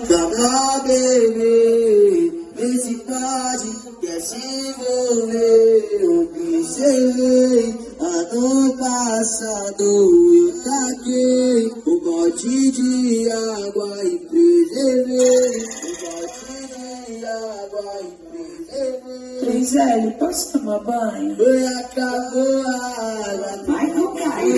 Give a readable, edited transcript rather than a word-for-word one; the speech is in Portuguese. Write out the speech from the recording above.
Calma, bebê, vê se pode, quer se envolver. Observei, ano passado eu taquei um balde de água e preservei. Um balde de água e preservei. 3L, posso tomar banho? Foi, acabou a água. Vai, não cai.